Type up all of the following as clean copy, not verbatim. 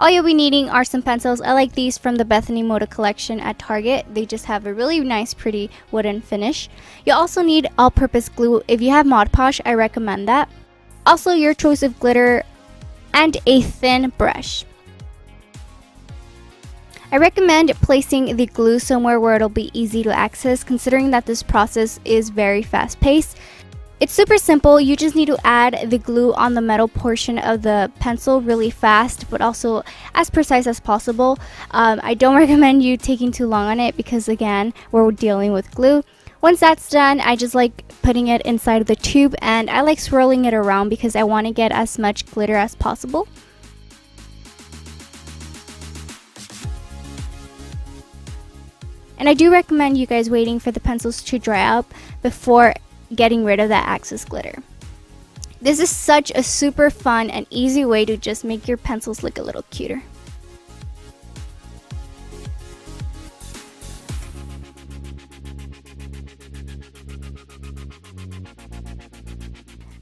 All you'll be needing are some pencils. I like these from the Bethany Moda collection at Target. They just have a really nice, pretty wooden finish. You'll also need all-purpose glue. If you have Mod Podge, I recommend that. Also, your choice of glitter and a thin brush. I recommend placing the glue somewhere where it'll be easy to access, considering that this process is very fast-paced. It's super simple. You just need to add the glue on the metal portion of the pencil really fast, but also as precise as possible. I don't recommend you taking too long on it because, again, we're dealing with glue. Once that's done, I just like putting it inside of the tube, and I like swirling it around because I want to get as much glitter as possible. And I do recommend you guys waiting for the pencils to dry up before getting rid of that excess glitter. This is such a super fun and easy way to just make your pencils look a little cuter.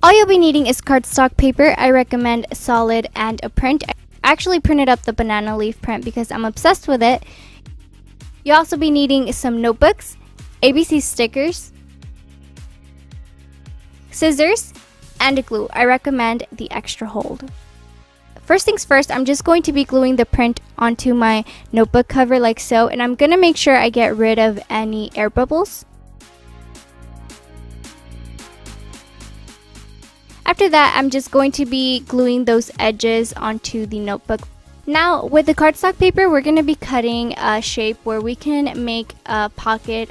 All you'll be needing is cardstock paper. I recommend solid and a print. I actually printed up the banana leaf print because I'm obsessed with it. You'll also be needing some notebooks, ABC stickers, scissors, and glue. I recommend the extra hold. First things first, I'm just going to be gluing the print onto my notebook cover like so, and I'm going to make sure I get rid of any air bubbles. After that, I'm just going to be gluing those edges onto the notebook. Now, with the cardstock paper, we're going to be cutting a shape where we can make a pocket.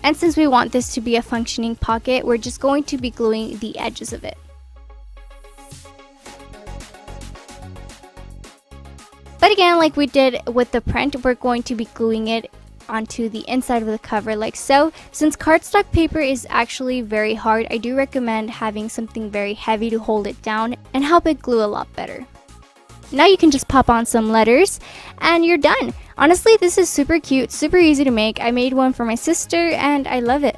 And since we want this to be a functioning pocket, we're just going to be gluing the edges of it. But again, like we did with the print, we're going to be gluing it onto the inside of the cover like so. Since cardstock paper is actually very hard, I do recommend having something very heavy to hold it down and help it glue a lot better. Now you can just pop on some letters and you're done. Honestly, this is super cute, super easy to make. I made one for my sister and I love it.